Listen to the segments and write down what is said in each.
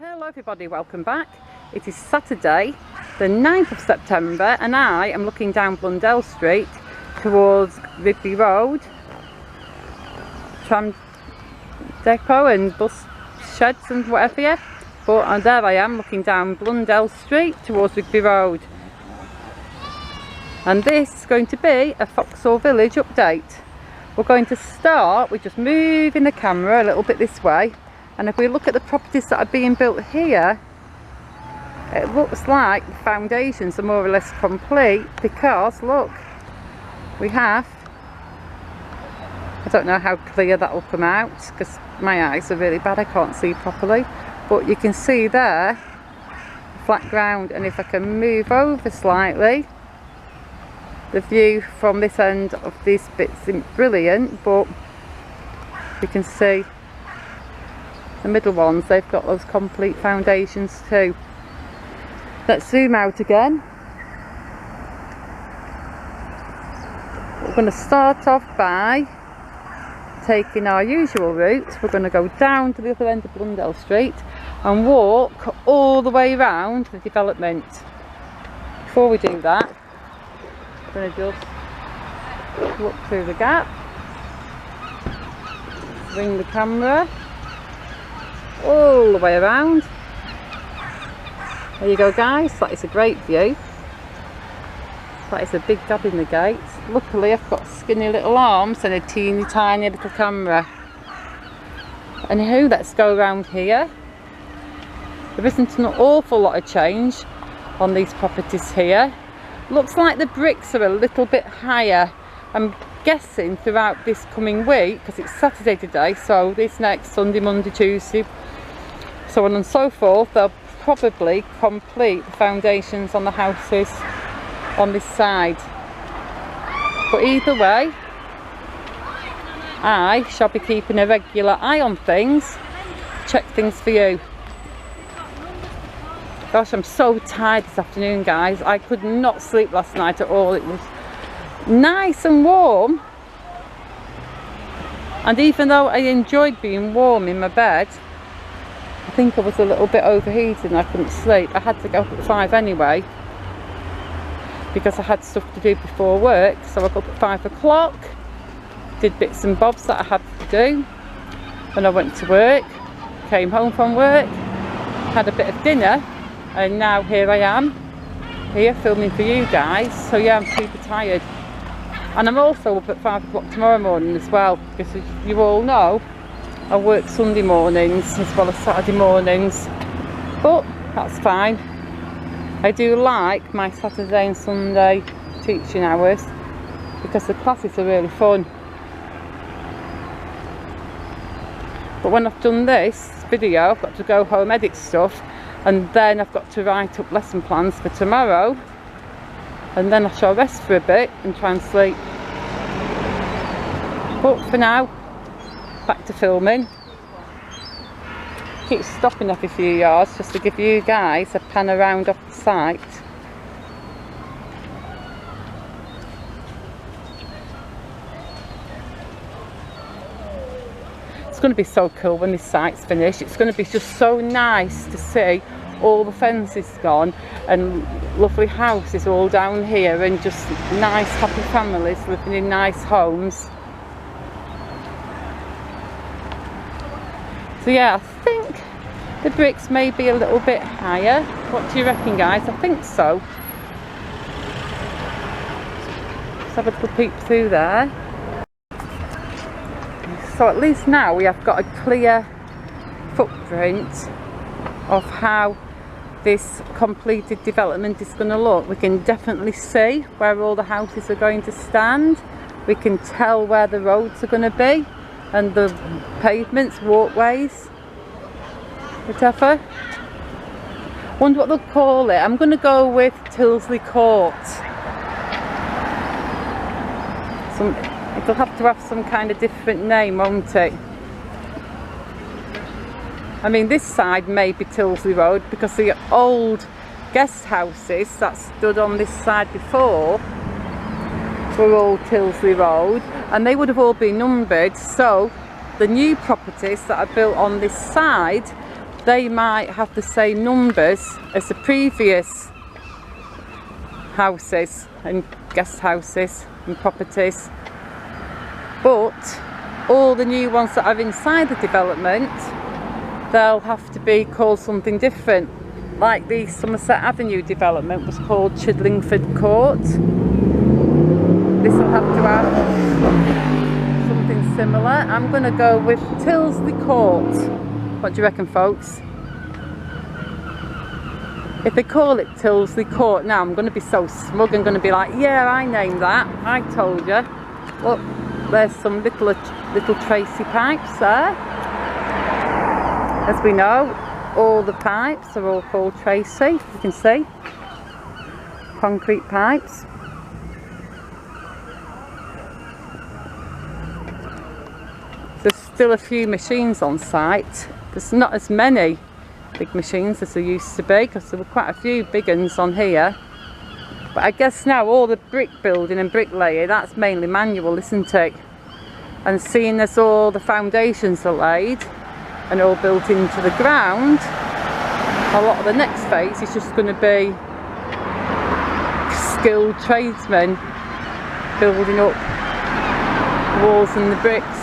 Hello everybody, welcome back. It is Saturday the 9th of September and I am looking down Blundell Street towards Rigby Road, tram depot and bus sheds and whatever, yeah. But there I am looking down Blundell Street towards Rigby Road. And this is going to be a Foxhall Village update. We're going to start with just moving the camera a little bit this way. And if we look at the properties that are being built here, it looks like the foundations are more or less complete because look, we have, I don't know how clear that will come out because my eyes are really bad, I can't see properly, but you can see there flat ground. And if I can move over slightly, the view from this end of these bits isn't brilliant, but you can see the middle ones, they've got those complete foundations too. Let's zoom out again. We're going to start off by taking our usual route. We're going to go down to the other end of Blundell Street and walk all the way around the development. Before we do that, I'm going to just look through the gap, swing the camera all the way around. There you go guys, that is a great view. That is a big gap in the gate. Luckily I've got skinny little arms and a teeny tiny little camera. Anywho, let's go around here. There isn't an awful lot of change on these properties here. Looks like the bricks are a little bit higher. I'm guessing throughout this coming week, because it's Saturday today, so this next Sunday, Monday, Tuesday, so on and so forth, they'll probably complete the foundations on the houses on this side. But either way, I shall be keeping a regular eye on things, check things for you. Gosh, I'm so tired this afternoon guys. I could not sleep last night at all. It was nice and warm, and even though I enjoyed being warm in my bed, I think I was a little bit overheated and I couldn't sleep. I had to go up at 5 anyway because I had stuff to do before work, so I got up at 5 o'clock, did bits and bobs that I had to do, when I went to work, came home from work, had a bit of dinner, and now here I am here filming for you guys. So yeah, I'm super tired. And I'm also up at 5 o'clock tomorrow morning as well, because as you all know, I work Sunday mornings as well as Saturday mornings, but that's fine. I do like my Saturday and Sunday teaching hours because the classes are really fun. But when I've done this video, I've got to go home, edit stuff, and then I've got to write up lesson plans for tomorrow, and then I shall rest for a bit and try and sleep. But for now, back to filming. Keep stopping every few yards just to give you guys a pan around off the site. It's going to be so cool when this site's finished. It's going to be just so nice to see all the fences gone and lovely houses all down here, and just nice happy families living in nice homes. So yeah, I think the bricks may be a little bit higher. What do you reckon guys? I think so. Let's have a little peep through there. So at least now we have got a clear footprint of how this completed development is going to look. We can definitely see where all the houses are going to stand. We can tell where the roads are going to be, and the pavements, walkways, whatever. Wonder what they'll call it. I'm going to go with Tilsley Court. It'll have to have some kind of different name, won't it? I mean, this side may be Tilsley Road because the old guest houses that stood on this side before were all Tilsley Road, and they would have all been numbered, so the new properties that are built on this side they might have the same numbers as the previous houses and guest houses and properties, but all the new ones that are inside the development, they'll have to be called something different. Like the Somerset Avenue development was called Chidlingford Court. This will have to have something similar. I'm going to go with Tilsley Court. What do you reckon, folks? If they call it Tilsley Court now, I'm going to be so smug. I'm going to be like, yeah, I named that. I told you. Look, there's some little Tracy pipes there. As we know, all the pipes are all called Tracy. You can see. Concrete pipes. There's still a few machines on site. There's not as many big machines as there used to be, because there were quite a few big ones on here. But I guess now all the brick building and bricklaying, that's mainly manual, isn't it? And seeing as all the foundations are laid and all built into the ground, a lot of the next phase is just going to be skilled tradesmen building up walls and the bricks.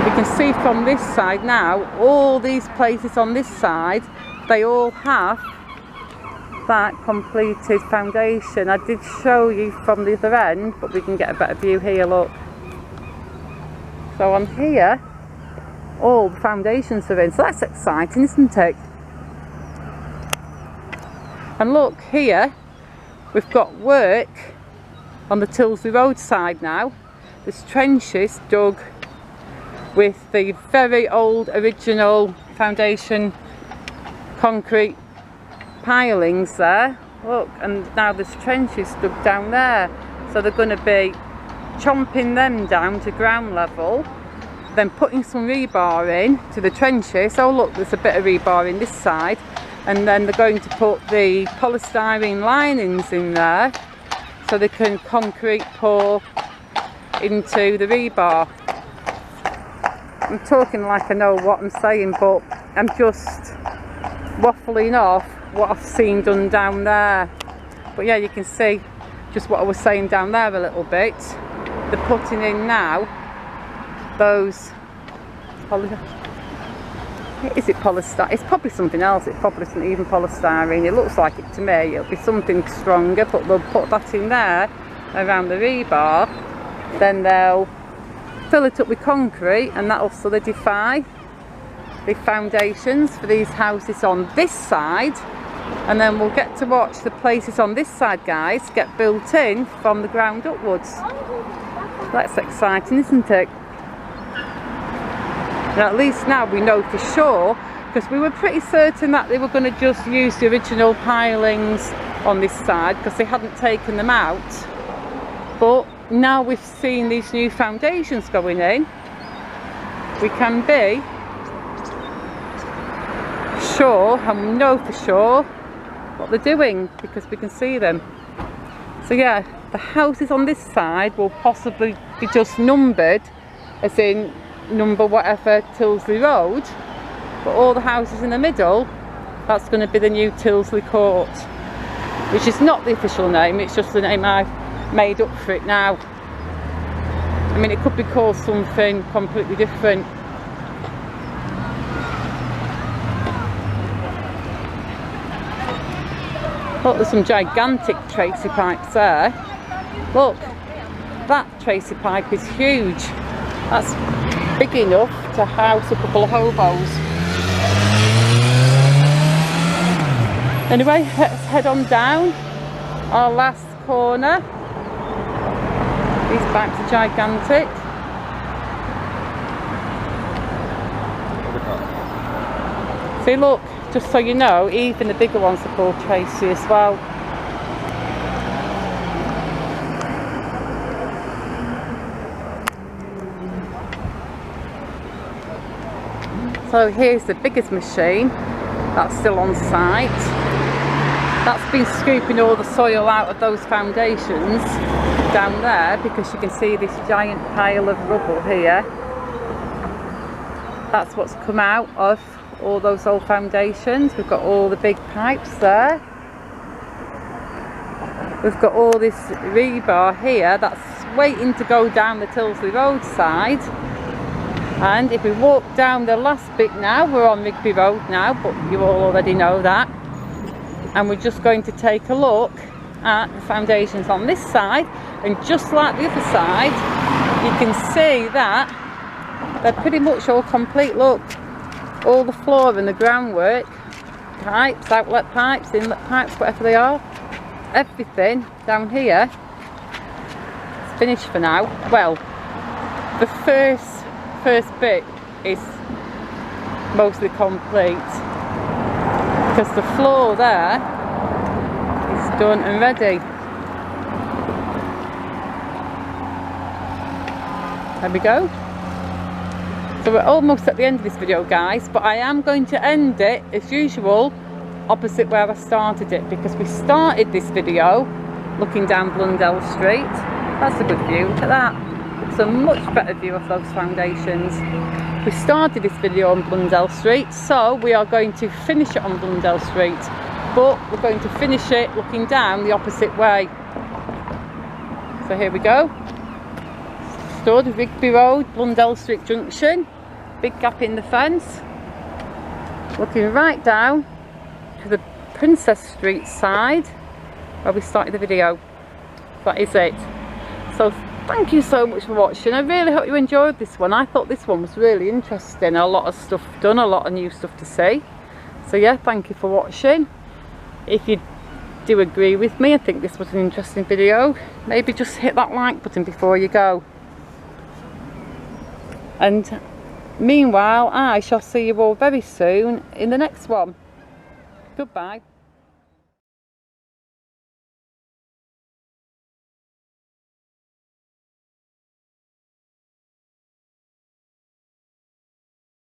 We can see from this side now, all these places on this side, they all have that completed foundation. I did show you from the other end, but we can get a better view here, look. So on here, all the foundations are in, so that's exciting, isn't it? And look here, we've got work on the Tilsley Road side now. There's trenches dug with the very old original foundation concrete pilings there. Look, and now there's trenches dug down there, so they're going to be chomping them down to ground level, then putting some rebar in to the trenches. Oh look, there's a bit of rebar in this side, and then they're going to put the polystyrene linings in there so they can concrete pour into the rebar. I'm talking like I know what I'm saying, but I'm just waffling off what I've seen done down there. But yeah, you can see just what I was saying down there a little bit. They're putting in now those is it polystyrene? It's probably something else. It probably isn't even polystyrene. It looks like it to me. It'll be something stronger, but they'll put that in there around the rebar. Then they'll fill it up with concrete, and that'll solidify the foundations for these houses on this side. And then we'll get to watch the places on this side, guys, get built in from the ground upwards. That's exciting, isn't it? And at least now we know for sure, because we were pretty certain that they were going to just use the original pilings on this side because they hadn't taken them out. But now we've seen these new foundations going in, we can be sure, and we know for sure what they're doing because we can see them. So yeah, the houses on this side will possibly be just numbered as in number whatever Tilsley Road, but all the houses in the middle, that's going to be the new Tilsley Court, which is not the official name, it's just the name I've made up for it now. I mean, it could be called something completely different. Look, there's some gigantic Tracy pipes there. Look, that Tracy pipe is huge. That's big enough to house a couple of hobos. Anyway, let's head on down our last corner. These pipes are gigantic. See, look, just so you know, even the bigger ones are called Tracy as well. So here's the biggest machine that's still on site. That's been scooping all the soil out of those foundations down there, because you can see this giant pile of rubble here. That's what's come out of all those old foundations. We've got all the big pipes there. We've got all this rebar here that's waiting to go down the Tilsley roadside. And if we walk down the last bit now, we're on Rigby Road now, but you all already know that. And we're just going to take a look at the foundations on this side. And just like the other side, you can see that they're pretty much all complete. Look, all the floor and the groundwork, pipes, outlet pipes, inlet pipes, whatever they are, everything down here is finished for now. Well, the first bit is mostly complete because the floor there is done and ready. There we go. So we're almost at the end of this video, guys, but I am going to end it as usual opposite where I started it, because we started this video looking down Blundell Street. That's a good view, look at that. It's a much better view of those foundations. We started this video on Blundell Street, so we are going to finish it on Blundell Street, but we're going to finish it looking down the opposite way. So here we go. Stood Rigby Road, Blundell Street Junction, big gap in the fence, looking right down to the Princess Street side where we started the video. That is it. So thank you so much for watching. I really hope you enjoyed this one. I thought this one was really interesting, a lot of stuff done, a lot of new stuff to see. So yeah, thank you for watching. If you do agree with me, I think this was an interesting video, maybe just hit that like button before you go. And meanwhile, I shall see you all very soon in the next one. Goodbye.